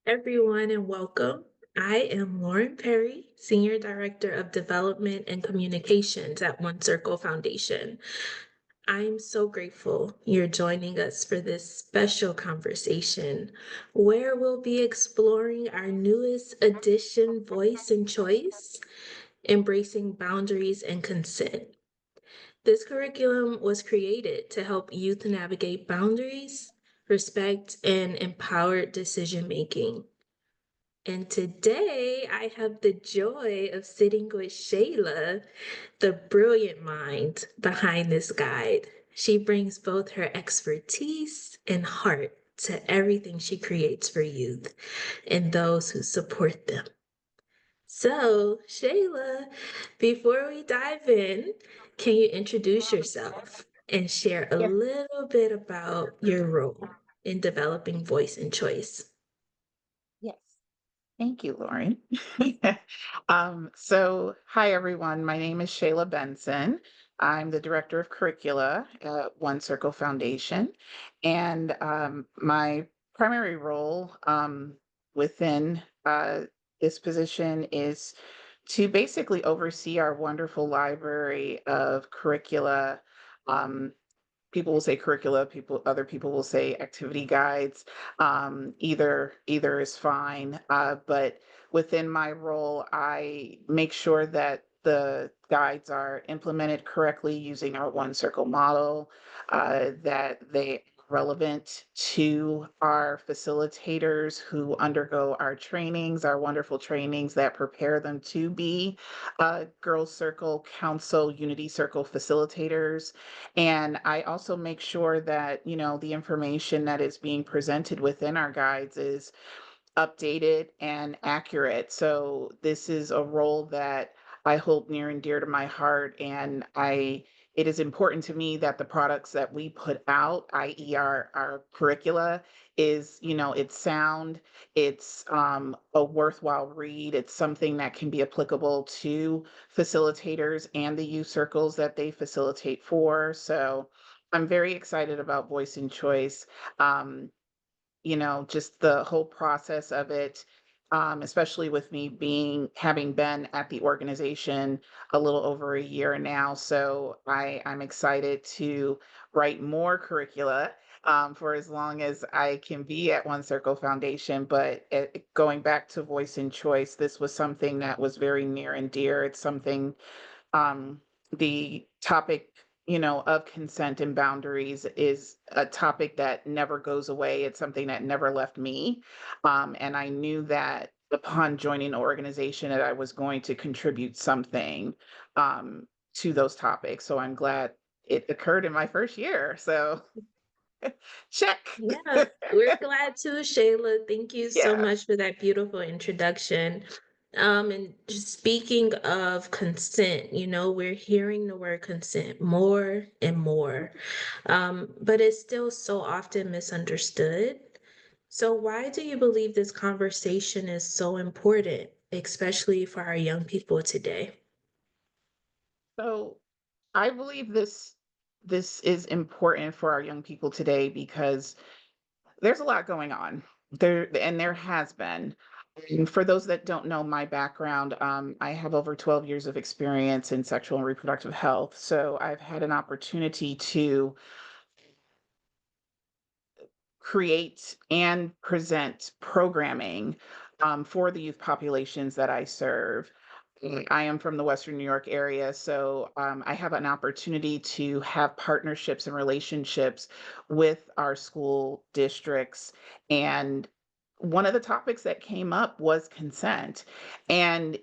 Everyone, and welcome. I am Lauren Perry, Senior Director of Development and Communications at One Circle Foundation. I'm so grateful you're joining us for this special conversation where we'll be exploring our newest edition, Voice and Choice, Embracing Boundaries and Consent. This curriculum was created to help youth navigate boundaries, respect, and empowered decision making. And today I have the joy of sitting with Shayla, the brilliant mind behind this guide. She brings both her expertise and heart to everything she creates for youth and those who support them. So, Shayla, before we dive in, can you introduce yourself and share a Yes, little bit about your role in developing voice and choice? yes. Thank you, Lauren. Hi everyone. My name is Shayla Benson. I'm the Director of Curricula at One Circle Foundation, and my primary role within this position is to basically oversee our wonderful library of curricula. Um, People will say curricula, other people will say activity guides. Either is fine. But within my role, I make sure that the guides are implemented correctly using our one circle model, that they relevant to our facilitators who undergo our trainings, our wonderful trainings that prepare them to be Girls Circle Council Unity Circle facilitators. And I also make sure that, the information that is being presented within our guides is updated and accurate. So this is a role that I hold near and dear to my heart. And it is important to me that the products that we put out, i.e. our curricula, is, it's sound, it's a worthwhile read, it's something that can be applicable to facilitators and the youth circles that they facilitate for. So I'm very excited about Voice and Choice. Um, just the whole process of it, especially with me having been at the organization a little over a year now. So I'm excited to write more curricula for as long as I can be at One Circle Foundation. But going back to Voice and Choice, this was something that was very near and dear. It's something the topic, of consent and boundaries is a topic that never goes away. It's something that never left me. And I knew that upon joining the organization that I was going to contribute something to those topics. So I'm glad it occurred in my first year. So check. Yeah, we're glad to, Shayla. Thank you so Yeah. much for that beautiful introduction. And just speaking of consent, we're hearing the word consent more and more, but it's still so often misunderstood. So, why do you believe this conversation is so important, especially for our young people today? So I believe this is important for our young people today because there's a lot going on there, and there has been. And for those that don't know my background, I have over 12 years of experience in sexual and reproductive health. So I've had an opportunity to create and present programming for the youth populations that I serve. I am from the Western New York area, so I have an opportunity to have partnerships and relationships with our school districts. And one of the topics that came up was consent. And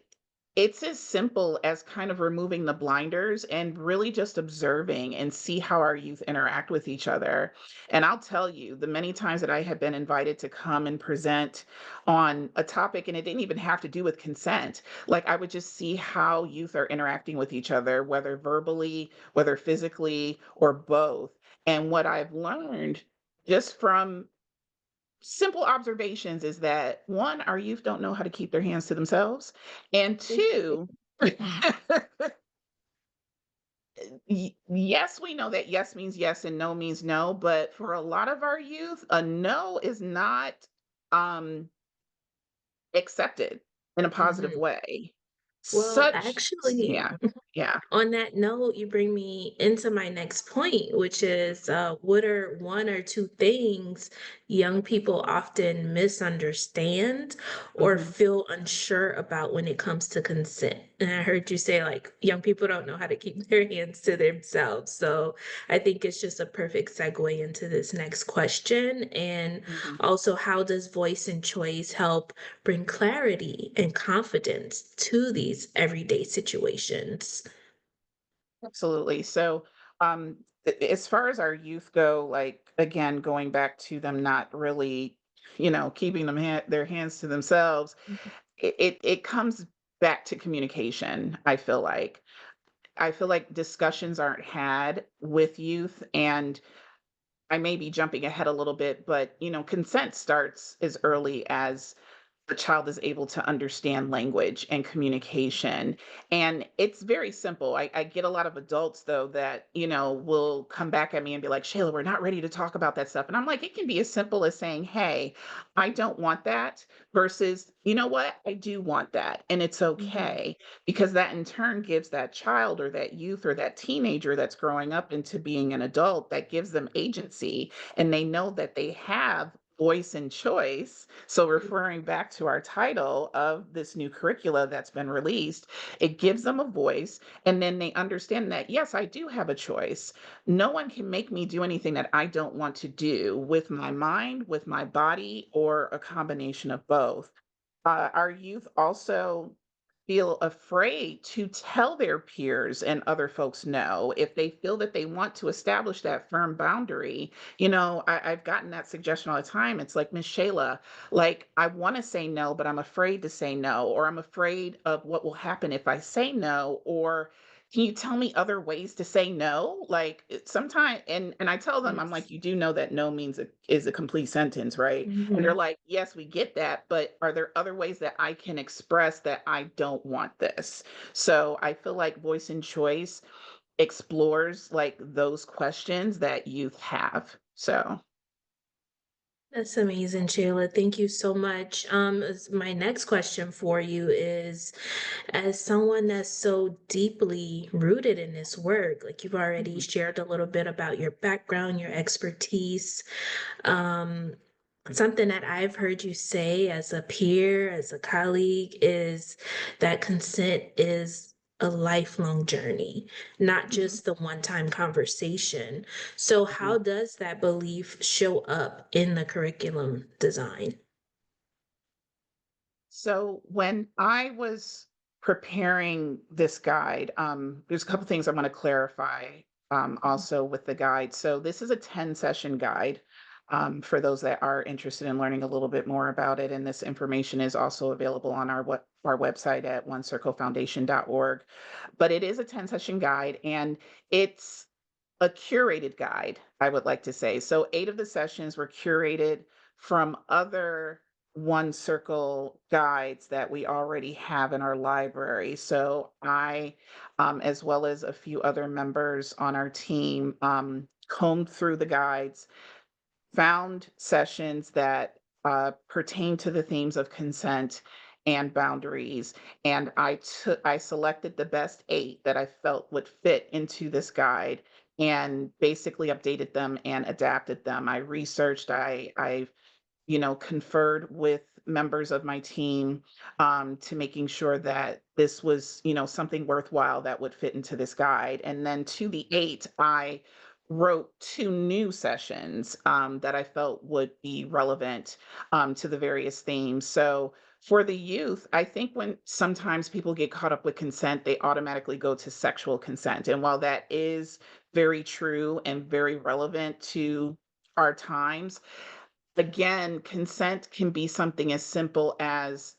it's as simple as kind of removing the blinders and really just observing and see how our youth interact with each other. And I'll tell you, the many times that I have been invited to come and present on a topic, and it didn't even have to do with consent. Like I would just see how youth are interacting with each other, whether verbally, whether physically, or both. And what I've learned just from simple observations is that one, our youth don't know how to keep their hands to themselves. And two, yes, we know that yes means yes and no means no, but for a lot of our youth, a no is not um accepted in a positive Mhm. way. Well, Such actually, yeah, yeah. on that note, you bring me into my next point, which is what are one or two things young people often misunderstand or Mhm. feel unsure about when it comes to consent? And I heard you say, like, young people don't know how to keep their hands to themselves. So I think it's just a perfect segue into this next question. And Mhm. also, how does voice and choice help bring clarity and confidence to these everyday situations? Absolutely. So, as far as our youth go, like again, going back to them not really, keeping their hands to themselves, Mhm. it comes back to communication. I feel like discussions aren't had with youth, and I may be jumping ahead a little bit, but consent starts as early as the child is able to understand language and communication. And it's very simple. I get a lot of adults, though, that, will come back at me and be like, Shayla, we're not ready to talk about that stuff. And I'm like, it can be as simple as saying, hey, I don't want that, versus, you know what? I do want that. And it's Mhm. okay, because that in turn gives that child or that youth or that teenager that's growing up into being an adult, that gives them agency, and they know that they have voice and choice. So, referring back to our title of this new curricula that's been released, it gives them a voice. And then they understand that, yes, I do have a choice. No one can make me do anything that I don't want to do with my mind, with my body, or a combination of both. Our youth also feel afraid to tell their peers and other folks no if they feel that they want to establish that firm boundary. I've gotten that suggestion all the time. It's like, Miss Shayla, like, I want to say no, but I'm afraid to say no, or I'm afraid of what will happen if I say no, or can you tell me other ways to say no? Like, sometimes, and I tell them, I'm Yes. like, you do know that no means is a complete sentence, right? And they're Mhm. like, yes, we get that, but are there other ways that I can express that I don't want this? So I feel like voice and choice explores like those questions that youth have. So, That's amazing, Shayla. Thank you so much. My next question for you is, as someone that's so deeply rooted in this work, like you've already mhm, shared a little bit about your background, your expertise, um, something that I've heard you say as a peer, as a colleague, is that consent is a lifelong journey, not mhm, just the one time conversation. So, mhm. how does that belief show up in the curriculum design? So when I was preparing this guide, there's a couple things I want to clarify also with the guide. So this is a 10 session guide for those that are interested in learning a little bit more about it. And this information is also available on our website at onecirclefoundation.org. But it is a 10 session guide, and it's a curated guide, I would like to say. So 8 of the sessions were curated from other One Circle guides that we already have in our library. So I, as well as a few other members on our team, combed through the guides, found sessions that pertain to the themes of consent and boundaries, and I selected the best 8 that I felt would fit into this guide, and basically updated them and adapted them. I researched, I conferred with members of my team, to making sure that this was, something worthwhile that would fit into this guide. And then to the 8, I wrote 2 new sessions that I felt would be relevant to the various themes. So for the youth, I think when sometimes people get caught up with consent, they automatically go to sexual consent. And while that is very true and very relevant to our times, again, consent can be something as simple as,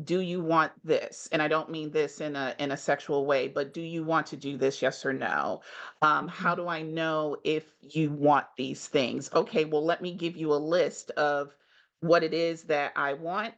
do you want this? And I don't mean this in a sexual way, but do you want to do this? Yes or no? How Mhm. do I know if you want these things? Okay, well, let me give you a list of what it is that I want,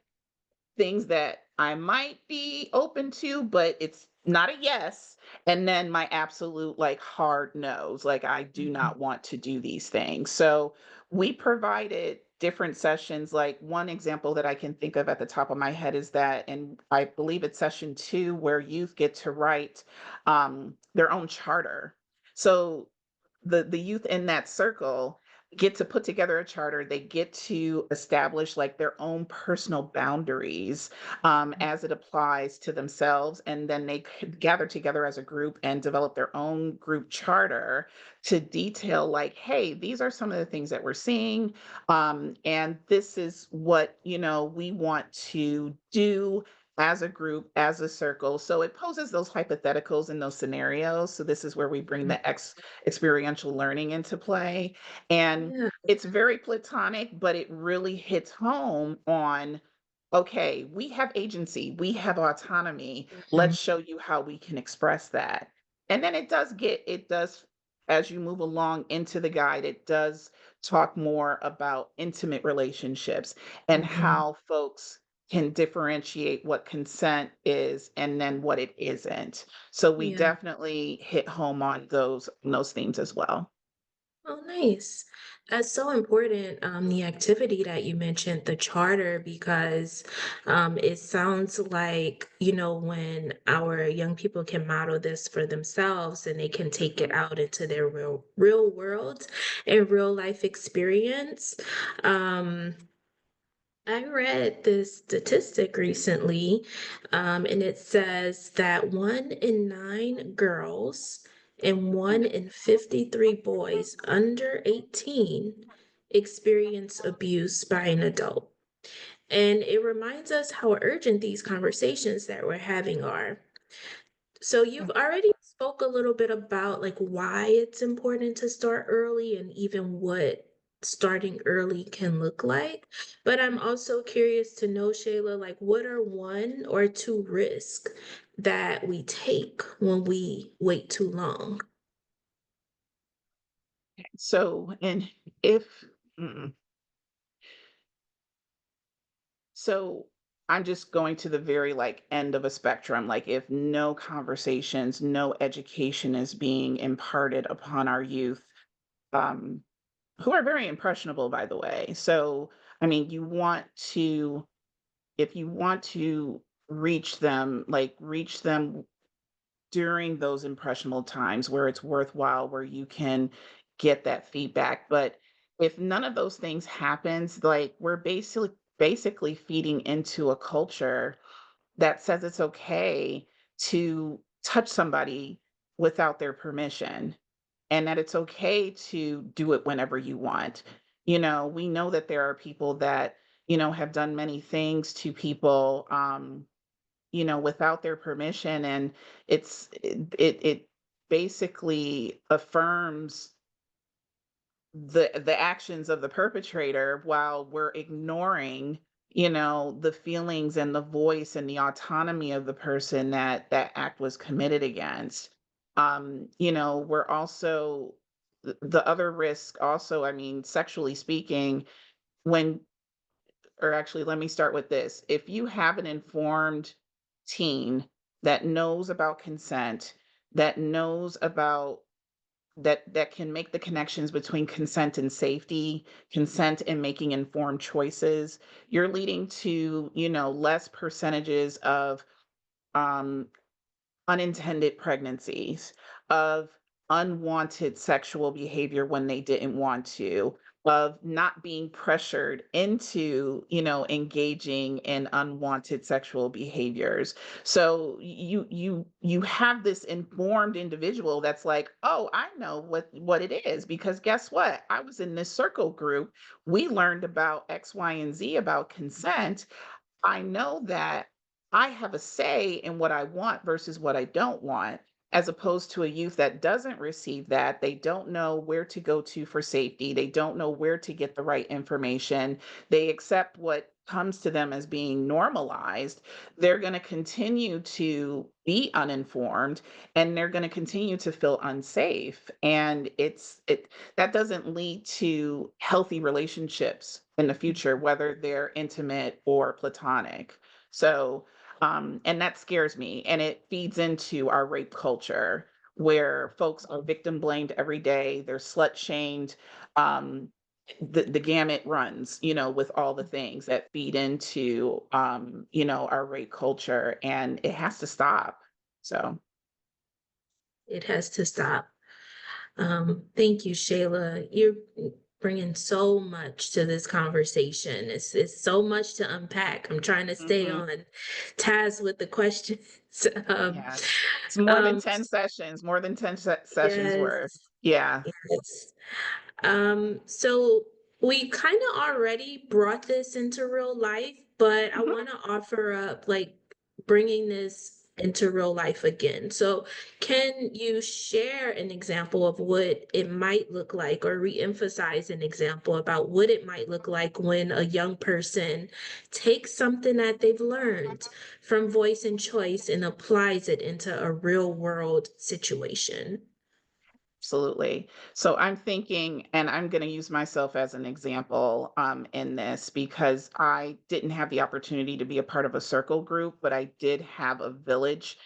things that I might be open to, but it's not a yes. And then my absolute like hard no's, like I do Mhm. not want to do these things. So we provided different sessions. Like one example that I can think of at the top of my head is that, and I believe it's session 2, where youth get to write their own charter. So the youth in that circle get to put together a charter. They get to establish like their own personal boundaries as it applies to themselves, and then they could gather together as a group and develop their own group charter to detail like, hey, these are some of the things that we're seeing, and this is what we want to do as a group, as a circle. So it poses those hypotheticals and those scenarios. So this is where we bring Mhm. the experiential learning into play. And Yeah. it's very platonic, but it really hits home on, okay, we have agency, we have autonomy. Mhm. Let's show you how we can express that. And then it does, as you move along into the guide, it does talk more about intimate relationships and Mhm. how folks can differentiate what consent is and then what it isn't. So we Yeah. definitely hit home on those themes as well. Oh, nice. That's so important, the activity that you mentioned, the charter, because it sounds like, when our young people can model this for themselves and they can take it Mhm. out into their real world and real life experience. Um, I read this statistic recently, and it says that 1 in 9 girls and 1 in 53 boys under 18 experience abuse by an adult. And it reminds us how urgent these conversations that we're having are. So you've already spoke a little bit about like why it's important to start early and even what starting early can look like. But I'm also curious to know, Shayla, like what are 1 or 2 risks that we take when we wait too long? So, and if, mm, so I'm just going to the very like end of a spectrum. Like if no conversations, no education is being imparted upon our youth, um, who are very impressionable, by the way. So, I mean, if you want to reach them, like reach them during those impressionable times where it's worthwhile, where you can get that feedback. But if none of those things happens, like we're basically feeding into a culture that says it's okay to touch somebody without their permission, and that it's okay to do it whenever you want. We know that there are people that, have done many things to people, without their permission, and it basically affirms the actions of the perpetrator while we're ignoring, the feelings and the voice and the autonomy of the person that that act was committed against. We're also the other risk also, I mean, sexually speaking, when or actually, let me start with this. If you have an informed teen that knows about consent, that knows about that can make the connections between consent and safety, consent and making informed choices, you're leading to, less percentages of um unintended pregnancies, of unwanted sexual behavior when they didn't want to, of not being pressured into, engaging in unwanted sexual behaviors. So you have this informed individual that's like, "Oh, I know what it is because guess what? I was in this circle group. We learned about X, Y, and Z about consent. I know that I have a say in what I want versus what I don't want, as opposed to a youth that doesn't receive that. They don't know where to go to for safety. They don't know where to get the right information. They accept what comes to them as being normalized. They're going to continue to be uninformed, and they're going to continue to feel unsafe. And that doesn't lead to healthy relationships in the future, whether they're intimate or platonic. So, and that scares me. And it feeds into our rape culture where folks are victim blamed every day. They're slut shamed. Um, the gamut runs, with all the things that feed into, our rape culture, and it has to stop. So, It has to stop. Thank you, Shayla. You're bringing so much to this conversation. It's so much to unpack. I'm trying to stay mhm, on task with the questions. Um, yes. It's more than um, 10 sessions, more than 10 sessions worth. yes, Yeah. yes. So we kind of already brought this into real life, but I Mhm. want to offer up like bringing this into real life again. So can you share an example of what it might look like or re-emphasize an example about what it might look like when a young person takes something that they've learned from voice and choice and applies it into a real world situation? Absolutely. So I'm thinking, and I'm going to use myself as an example in this because I didn't have the opportunity to be a part of a circle group, but I did have a village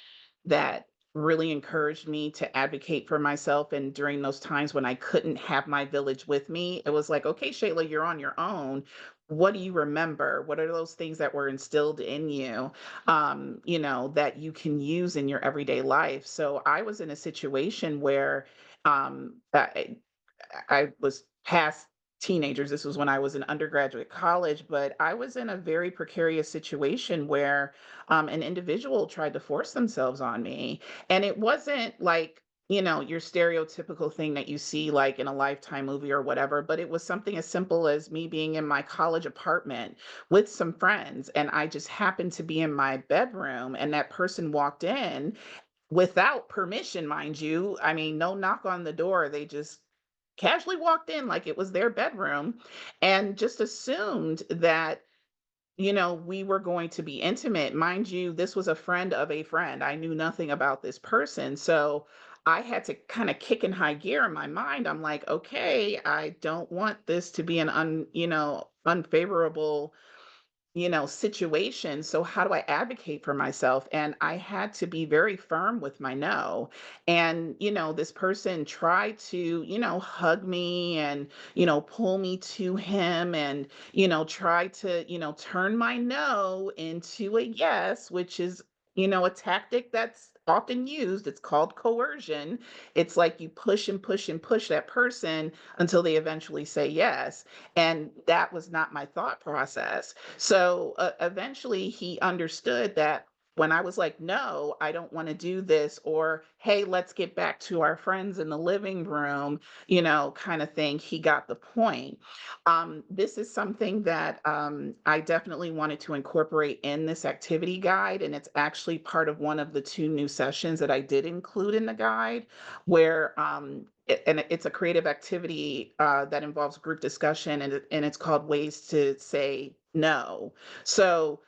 that really encouraged me to advocate for myself. And during those times when I couldn't have my village with me, it was like, okay, Shayla, you're on your own. What do you remember? What are those things that were instilled in you, that you can use in your everyday life? So I was in a situation where I was past teenagers. This was when I was in undergraduate college, but I was in a very precarious situation where an individual tried to force themselves on me. And it wasn't like, your stereotypical thing that you see like in a Lifetime movie or whatever, but it was something as simple as me being in my college apartment with some friends. And I just happened to be in my bedroom, and that person walked in without permission, mind you. I mean, no knock on the door. They just casually walked in like it was their bedroom and just assumed that, we were going to be intimate. Mind you, this was a friend of a friend. I knew nothing about this person. So I had to kind of kick in high gear in my mind. I'm like, okay, I don't want this to be an unfavorable situation. So how do I advocate for myself? And I had to be very firm with my no. And, this person tried to, hug me and, pull me to him and, try to, turn my no into a yes, which is, a tactic that's often used. It's called coercion. It's like you push and push and push that person until they eventually say yes. And that was not my thought process. So eventually he understood that when I was like, no, I don't want to do this, or hey, let's get back to our friends in the living room, kind of thing, he got the point. This is something that I definitely wanted to incorporate in this activity guide. And it's actually part of one of the two new sessions that I did include in the guide, where and it's a creative activity that involves group discussion, and it's called Ways to Say No. So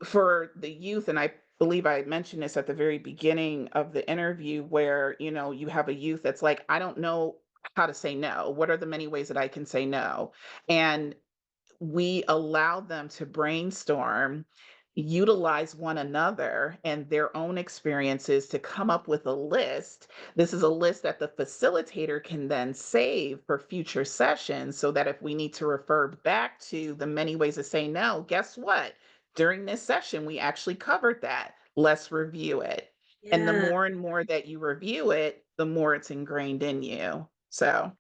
for the youth, and I believe I mentioned this at the very beginning of the interview, where you have a youth that's like, I don't know how to say no. What are the many ways that I can say no? And we allow them to brainstorm, utilize one another and their own experiences to come up with a list. This is a list that the facilitator can then save for future sessions so that if we need to refer back to the many ways to say no, guess what? During this session, we actually covered that. Let's review it. And the Yeah. more and more that you review it, the more it's ingrained in you. So,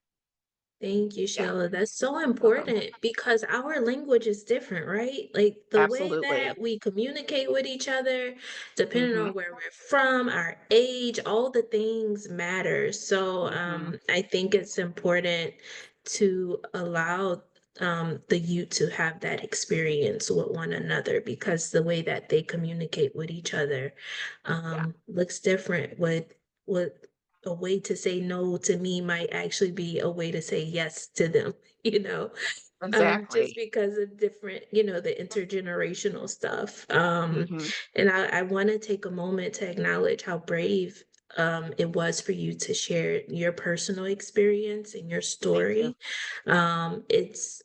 Thank you, yeah, Sheila. That's so welcome. important because our language is different, right? Like the way Absolutely. that we communicate with each other, depending Hmm. on where we're from, our age, all the things matter. So Hmm. I think it's important to allow the youth to have that experience with one another because the way that they communicate with each other Yeah, looks different. With a way to say no to me might actually be a way to say yes to them, you know, just exactly. because of different, the intergenerational stuff. Hmm. And I want to take a moment to acknowledge how brave it was for you to share your personal experience and your Thank you. story. It's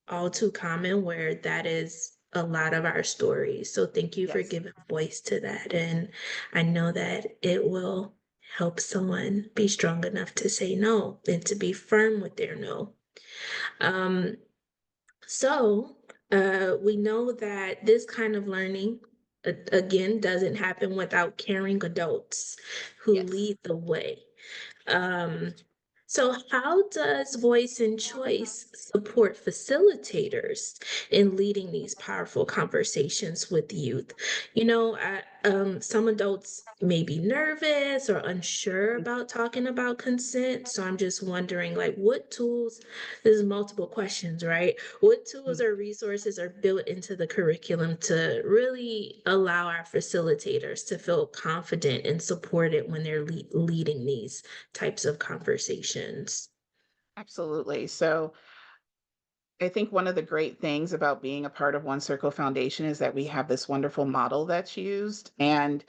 all too common where that is a lot of our stories. So thank you for Yes, giving voice to that. And I know that it will help someone be strong enough to say no and to be firm with their no. Um, so, we know that this kind of learning, again, doesn't happen without caring adults who Yes. lead the way. Um, so, how does voice and choice support facilitators in leading these powerful conversations with youth? Some adults may be nervous or unsure about talking about consent. So, I'm just wondering, like, what tools, this is multiple questions, right? What tools Mhm. or resources are built into the curriculum to really allow our facilitators to feel confident and supported when they're leading these types of conversations? Absolutely. So I think one of the great things about being a part of One Circle Foundation is that we have this wonderful model that's used. And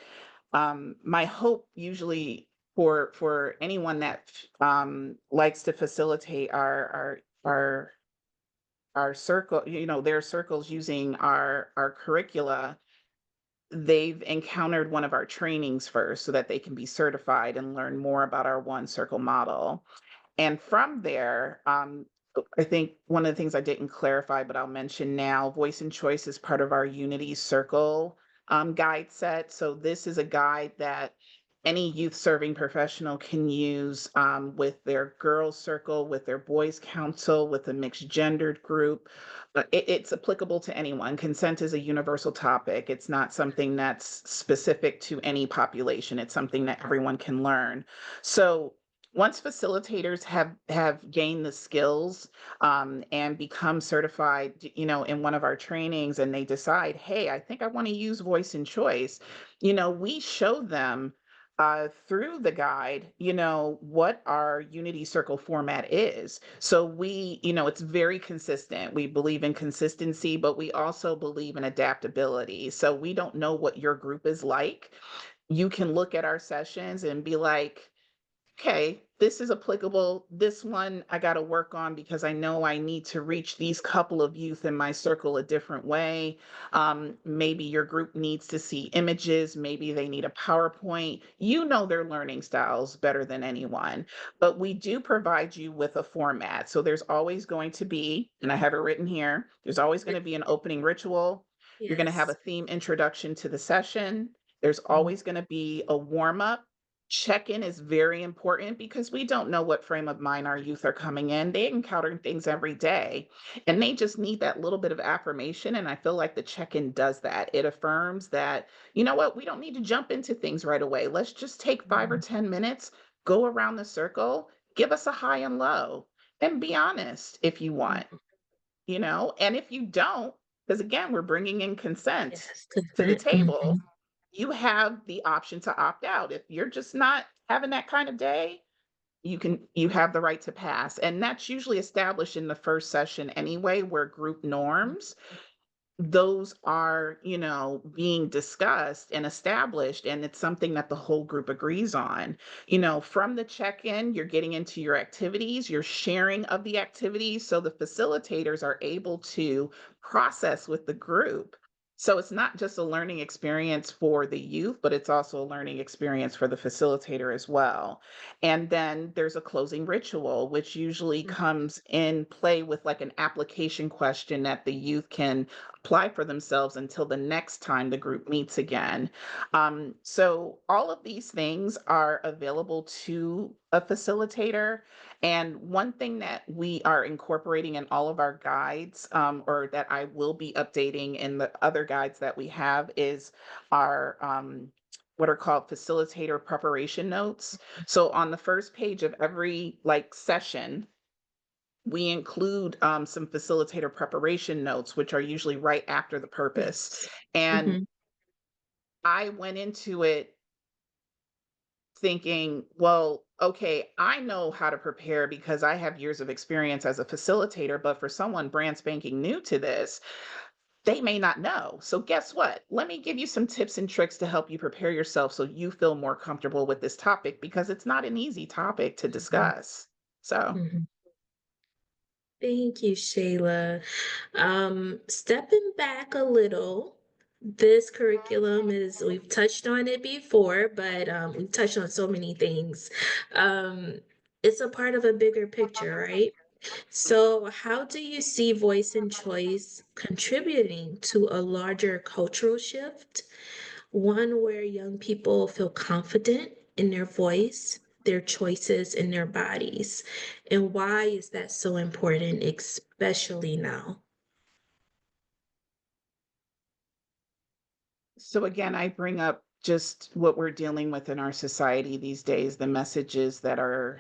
my hope usually for anyone that likes to facilitate our circle, their circles using our curricula, they've encountered one of our trainings first so that they can be certified and learn more about our One Circle model. And from there, I think one of the things I didn't clarify, but I'll mention now, voice and choice is part of our Unity Circle guide set. So this is a guide that any youth serving professional can use with their girls circle, with their boys council, with a mixed gendered group. It's applicable to anyone. Consent is a universal topic. It's not something that's specific to any population. It's something that everyone can learn. So once facilitators have gained the skills and become certified, in one of our trainings, and they decide, hey, I think I want to use voice and choice, we show them through the guide, what our Unity Circle format is. So it's very consistent. We believe in consistency, but we also believe in adaptability. So we don't know what your group is like. You can look at our sessions and be like, okay, this is applicable. This one I got to work on because I know I need to reach these couple of youth in my circle a different way. Maybe your group needs to see images. Maybe they need a PowerPoint. You know their learning styles better than anyone, but we do provide you with a format. So there's always going to be, and I have it written here, there's always going to be an opening ritual. You're going to have a Yes. theme introduction to the session. There's Mhm. always going to be a warm up. Check-in is very important because we don't know what frame of mind our youth are coming in. They encounter things every day and they just need that little bit of affirmation. And I feel like the check-in does that. It affirms that, you know what, we don't need to jump into things right away. Let's just take 5 or 10 minutes, go around the circle, give us a high and low, and be honest if you want, Mhm. and if you don't, because again, we're bringing in consent Yes, to the consent. table, Mhm. you have the option to opt out. If you're just not having that kind of day, you have the right to pass. And that's usually established in the first session anyway, where group norms, those are, being discussed and established, and it's something that the whole group agrees on. From the check-in, you're getting into your activities, you're sharing of the activities, so the facilitators are able to process with the group. So it's not just a learning experience for the youth, but it's also a learning experience for the facilitator as well. And then there's a closing ritual, which usually Mhm. comes in play with like an application question that the youth can apply for themselves until the next time the group meets again. So all of these things are available to a facilitator. And one thing that we are incorporating in all of our guides, or that I will be updating in the other guides that we have, is our what are called facilitator preparation notes. So on the first page of every like session, we include some facilitator preparation notes, which are usually right after the purpose. Yes. And Mhm. I went into it thinking, well, okay, I know how to prepare because I have years of experience as a facilitator, but for someone brand spanking new to this, they may not know. So, guess what? Let me give you some tips and tricks to help you prepare yourself so you feel more comfortable with this topic because it's not an easy topic to Mhm. discuss. So, Mhm. Thank you, Shayla. Stepping back a little, this curriculum is, we've touched on it before, but we've touched on so many things. Um, it's a part of a bigger picture, right? So, how do you see voice and choice contributing to a larger cultural shift? One where young people feel confident in their voice, their choices, and their bodies. And why is that so important, especially now? So again, I bring up just what we're dealing with in our society these days, the messages that are,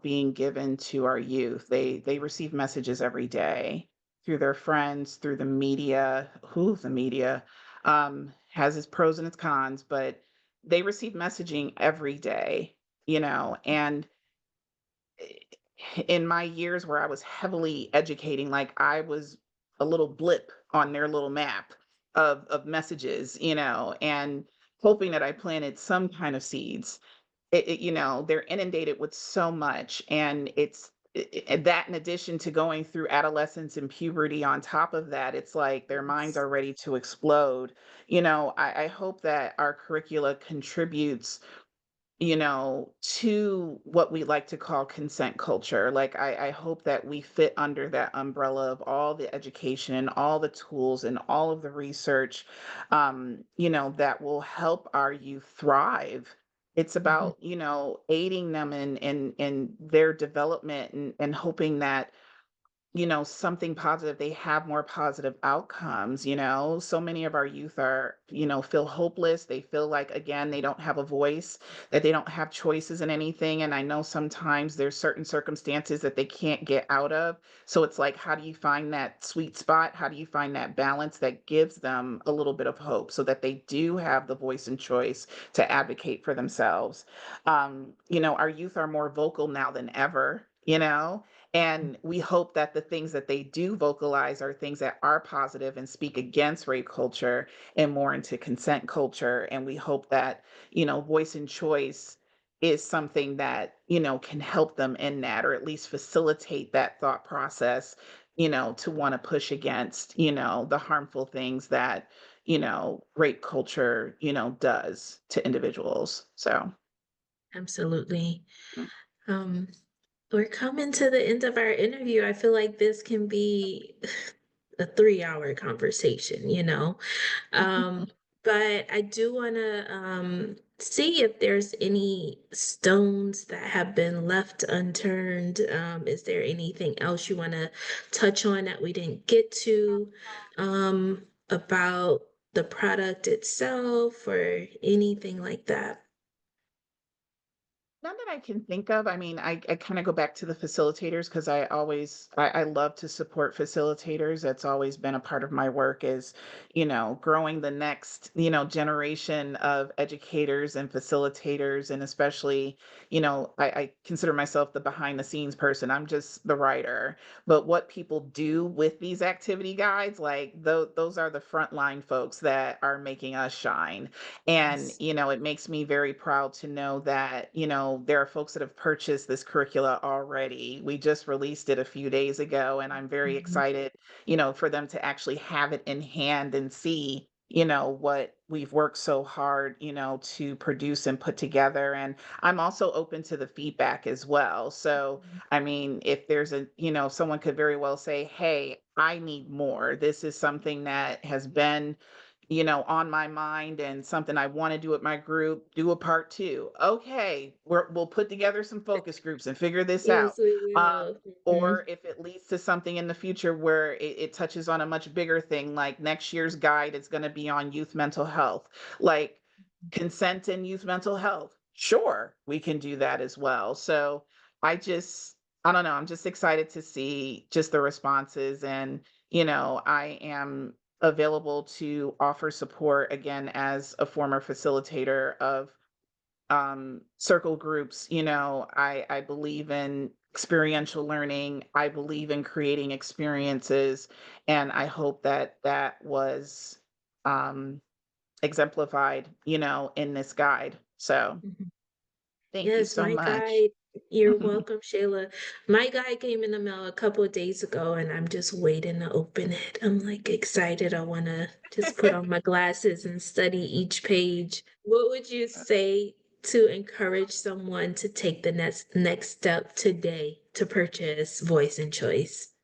being given to our youth. They receive messages every day through their friends, through the media. Who the media has its pros and its cons, but they receive messaging every day, and in my years where I was heavily educating, like I was a little blip on their little map of messages, and hoping that I planted some kind of seeds. They're inundated with so much, and that in addition to going through adolescence and puberty on top of that, it's like their minds Yes. are ready to explode. I hope that our curricula contributes to what we like to call consent culture. Like, I hope that we fit under that umbrella of all the education and all the tools and all of the research, that will help our youth thrive. It's Mhm. about, aiding them in their development and hoping that something positive, they have more positive outcomes. So many of our youth are, feel hopeless. They feel like, again, they don't have a voice, that they don't have choices in anything. And I know sometimes there's certain circumstances that they can't get out of. So it's like, how do you find that sweet spot? How do you find that balance that gives them a little bit of hope so that they do have the voice and choice to advocate for themselves? Our youth are more vocal now than ever, and we hope that the things that they do vocalize are things that are positive and speak against rape culture and more into consent culture. And we hope that, voice and choice is something that, can help them in that, or at least facilitate that thought process, to want to push against, the harmful things that, rape culture, does to individuals. So. Absolutely. Um, we're coming to the end of our interview. I feel like this can be a 3-hour conversation. Um, but I do want to see if there's any stones that have been left unturned. Is there anything else you want to touch on that we didn't get to about the product itself or anything like that? None that I can think of. I mean, I kind of go back to the facilitators because I love to support facilitators. That's always been a part of my work is, growing the next, generation of educators and facilitators. And especially, I consider myself the behind the scenes person. I'm just the writer. But what people do with these activity guides, like those are the frontline folks that are making us shine. And, Yes. it makes me very proud to know that, there are folks that have purchased this curricula already. We just released it a few days ago, and I'm very Mhm. excited, for them to actually have it in hand and see, what we've worked so hard, to produce and put together. And I'm also open to the feedback as well. So, I mean, if there's someone could very well say, hey, I need more. This is something that has been on my mind and something I want to do with my group, do a part two. Okay, we'll put together some focus groups and figure this out. Yes, we Um, will. or Mhm. if it leads to something in the future where it touches on a much bigger thing, like next year's guide is going to be on youth mental health, like consent and youth mental health. Sure, we can do that as well. So I don't know, I'm just excited to see just the responses. And, I am available to offer support again as a former facilitator of circle groups. I believe in experiential learning. I believe in creating experiences, and I hope that that was um exemplified, in this guide. So Mhm. thank you Yes, so my much. guide. You're welcome, Shayla. My guide came in the mail a couple of days ago, and I'm just waiting to open it. I'm like excited. I want to just put on my glasses and study each page. What would you say to encourage someone to take the next step today? to purchase Voice and Choice?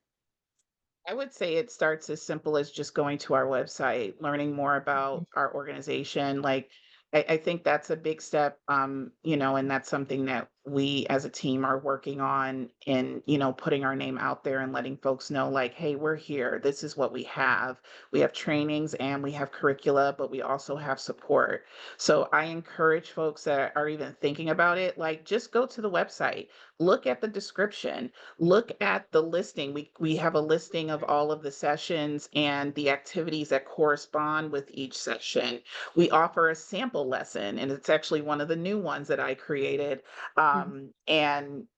I would say it starts as simple as just going to our website, learning more Mhm, about our organization. Like, I think that's a big step, and that's something that we as a team are working on in, putting our name out there and letting folks know, like, hey, we're here. This is what we have. We have trainings and we have curricula, but we also have support. So I encourage folks that are even thinking about it, like, just go to the website, look at the description, look at the listing. We have a listing of all of the sessions and the activities that correspond with each session. We offer a sample lesson, and it's actually one of the new ones that I created. mhm, And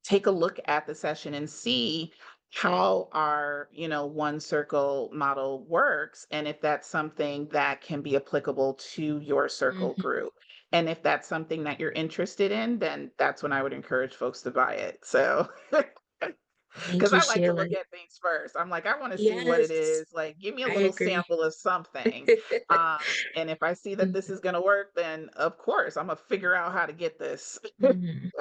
take a look at the session and see how our one circle model works, and if that's something that can be applicable to your circle mhm. group. And if that's something that you're interested in, then that's when I would encourage folks to buy it. So, Thank because you, I like to Sheila. look at things first. I'm like, I want to see what it Yes, is. Like, give me a I little agree. sample of something. Um, and if I see that this Mhm, is going to work, then of course I'm gonna figure out how to get this. mhm.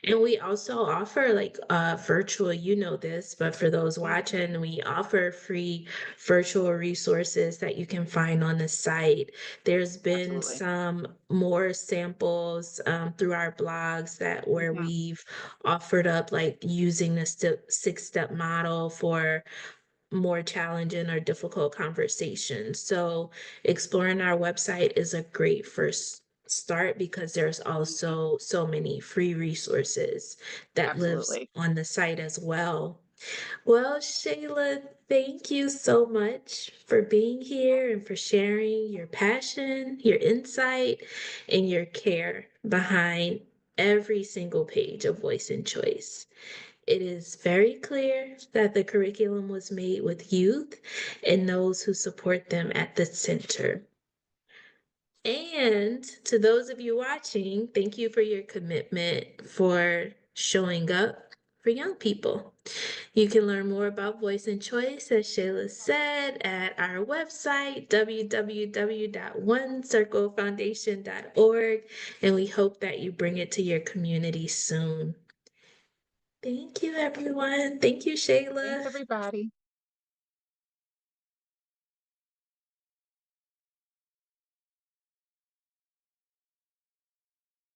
And we also offer like virtual, you know this, but for those Mhm. watching, we offer free virtual resources that you can find on the site. There's been Absolutely. some more samples through our blogs that where Mhm. we've offered up like using the six-step model for more challenging or difficult conversations. So exploring our website is a great first start because there's Mhm. also so many free resources that lives Absolutely. on the site as well. Well, Shayla, thank you so much for being here and for sharing your passion, your insight, and your care behind every single page of Voice and Choice. It is very clear that the curriculum was made with youth and those who support them at the center. And to those of you watching, thank you for your commitment for showing up for young people. You can learn more about Voice and Choice, as Shayla said, at our website, www.onecirclefoundation.org, and we hope that you bring it to your community soon. Thank you, everyone. Thank you, Thanks, Shayla. everybody.